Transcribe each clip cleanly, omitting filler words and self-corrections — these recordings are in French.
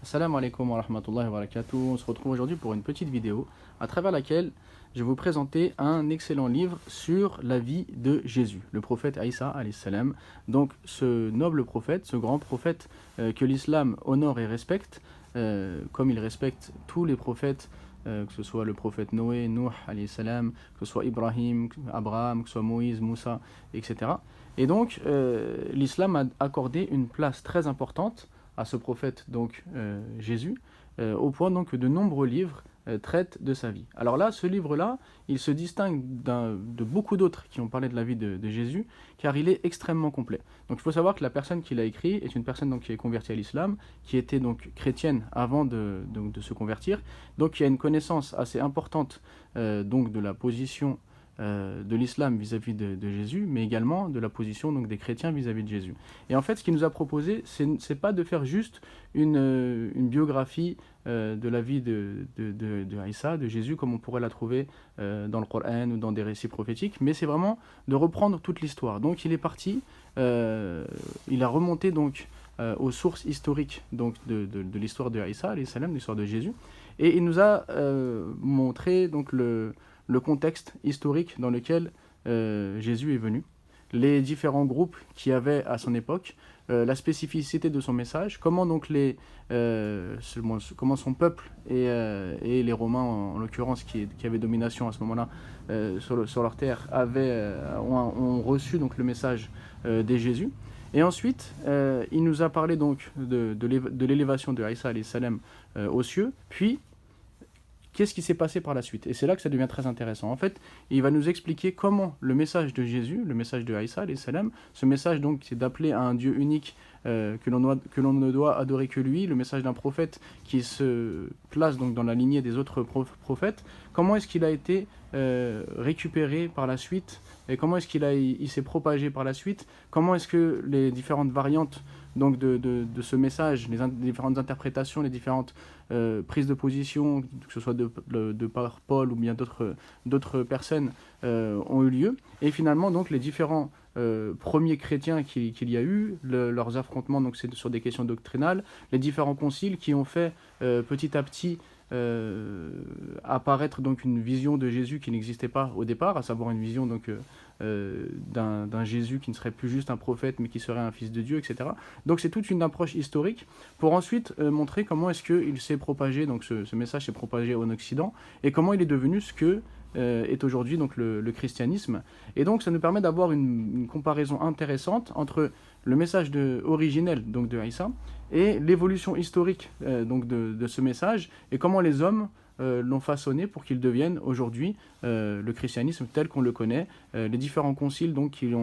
Assalamu alaikum wa rahmatullahi wa barakatuh. On se retrouve aujourd'hui pour une petite vidéo à travers laquelle je vais vous présenter un excellent livre sur la vie de Jésus, le prophète Aïssa alayhi salam. Donc ce noble prophète, ce grand prophète que l'islam honore et respecte, comme il respecte tous les prophètes, que ce soit le prophète Noé, Nuh alayhi salam, que ce soit Ibrahim, Abraham, que ce soit Moïse, Moussa, etc. Et donc l'islam a accordé une place très importante à ce prophète, donc Jésus, au point donc que de nombreux livres traitent de sa vie. Alors là, ce livre-là, il se distingue de beaucoup d'autres qui ont parlé de la vie de Jésus, car il est extrêmement complet. Donc il faut savoir que la personne qui l'a écrit est une personne donc, qui est convertie à l'islam, qui était donc chrétienne avant de se convertir, donc qui a une connaissance assez importante donc de la position de l'islam vis-à-vis de Jésus, mais également de la position donc, des chrétiens vis-à-vis de Jésus. Et en fait, ce qu'il nous a proposé, c'est pas de faire juste une biographie de la vie de Aïssa, de Jésus, comme on pourrait la trouver dans le Coran ou dans des récits prophétiques, mais c'est vraiment de reprendre toute l'histoire. Donc il est parti, il a remonté donc aux sources historiques donc, de l'histoire de Aïssa, l'histoire de Jésus, et il nous a montré donc le contexte historique dans lequel Jésus est venu, les différents groupes qu'il y avait à son époque, la spécificité de son message, comment donc comment son peuple et les Romains en l'occurrence qui avaient domination à ce moment-là sur leur terre ont reçu donc le message des Jésus. Et ensuite, il nous a parlé donc de l'élévation de Aïssa alayhi salam aux cieux, puis qu'est-ce qui s'est passé par la suite? Et c'est là que ça devient très intéressant. En fait, il va nous expliquer comment le message de Jésus, le message de Aïssa, alayhi salam, ce message donc c'est d'appeler à un Dieu unique que l'on ne doit adorer que lui, le message d'un prophète qui se place donc dans la lignée des autres prophètes, comment est-ce qu'il a été récupéré par la suite et comment est-ce il s'est propagé par la suite, comment est-ce que les différentes variantes donc de ce message, les différentes interprétations, les différentes prises de position, que ce soit de par Paul ou bien d'autres personnes, ont eu lieu. Et finalement, donc, les différents premiers chrétiens qu'il y a eu, leurs affrontements, donc c'est sur des questions doctrinales, les différents conciles qui ont fait petit à petit apparaître donc une vision de Jésus qui n'existait pas au départ, à savoir une vision donc d'un Jésus qui ne serait plus juste un prophète mais qui serait un fils de Dieu, etc. Donc c'est toute une approche historique pour ensuite montrer comment est-ce qu'il s'est propagé, donc ce message s'est propagé en Occident et comment il est devenu ce que est aujourd'hui donc le christianisme. Et donc ça nous permet d'avoir une comparaison intéressante entre le message originel donc de Aïssa et l'évolution historique donc de ce message et comment les hommes l'ont façonné pour qu'il devienne aujourd'hui le christianisme tel qu'on le connaît, les différents conciles donc, qui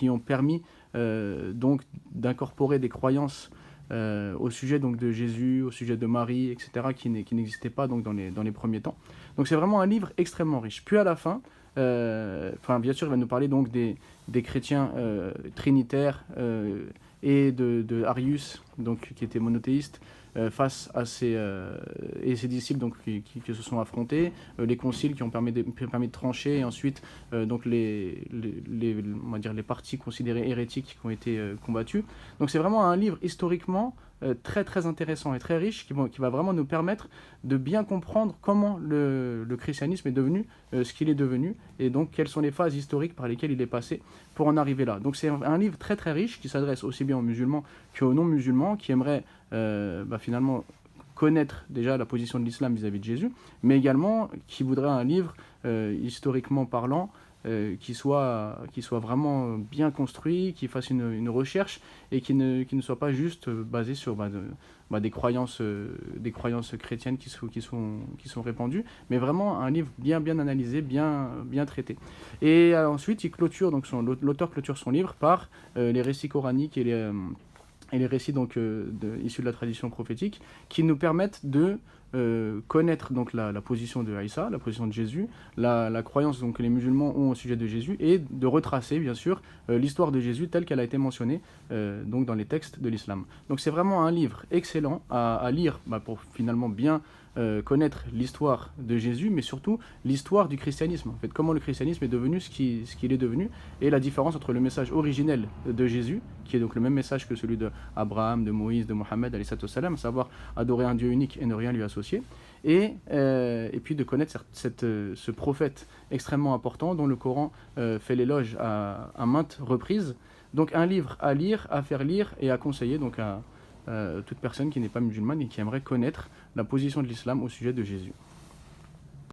ont permis donc d'incorporer des croyances au sujet donc, de Jésus, au sujet de Marie, etc., qui n'existaient pas donc, dans les premiers temps. Donc c'est vraiment un livre extrêmement riche. Puis à la fin, bien sûr, il va nous parler donc des chrétiens trinitaires et de Arius, donc, qui était monothéiste, face à ses disciples donc, qui se sont affrontés, les conciles qui ont permis de trancher, et ensuite donc on va dire les partis considérés hérétiques qui ont été combattus. Donc c'est vraiment un livre historiquement très très intéressant et très riche qui va vraiment nous permettre de bien comprendre comment le christianisme est devenu ce qu'il est devenu et donc quelles sont les phases historiques par lesquelles il est passé pour en arriver là. Donc c'est un livre très très riche qui s'adresse aussi bien aux musulmans qu'aux non-musulmans qui aimeraient finalement connaître déjà la position de l'islam vis-à-vis de Jésus, mais également qui voudrait un livre historiquement parlant qui soit vraiment bien construit, qui fasse une recherche et qui ne soit pas juste basé sur des croyances chrétiennes qui sont répandues, mais vraiment un livre bien analysé, bien traité. Et ensuite, l'auteur clôture son livre par les récits coraniques et les récits donc, issus de la tradition prophétique qui nous permettent de connaître donc la position de Aïssa, la position de Jésus, la croyance donc, que les musulmans ont au sujet de Jésus, et de retracer bien sûr l'histoire de Jésus telle qu'elle a été mentionnée donc dans les textes de l'islam. Donc c'est vraiment un livre excellent à lire pour finalement bien connaître l'histoire de Jésus, mais surtout l'histoire du christianisme. En fait, comment le christianisme est devenu ce qu'il est devenu, et la différence entre le message originel de Jésus, qui est donc le même message que celui d'Abraham, de Moïse, de Mohammed, à savoir adorer un Dieu unique et ne rien lui associer, et puis de connaître ce prophète extrêmement important dont le Coran fait l'éloge à maintes reprises. Donc un livre à lire, à faire lire et à conseiller donc à toute personne qui n'est pas musulmane et qui aimerait connaître la position de l'islam au sujet de Jésus.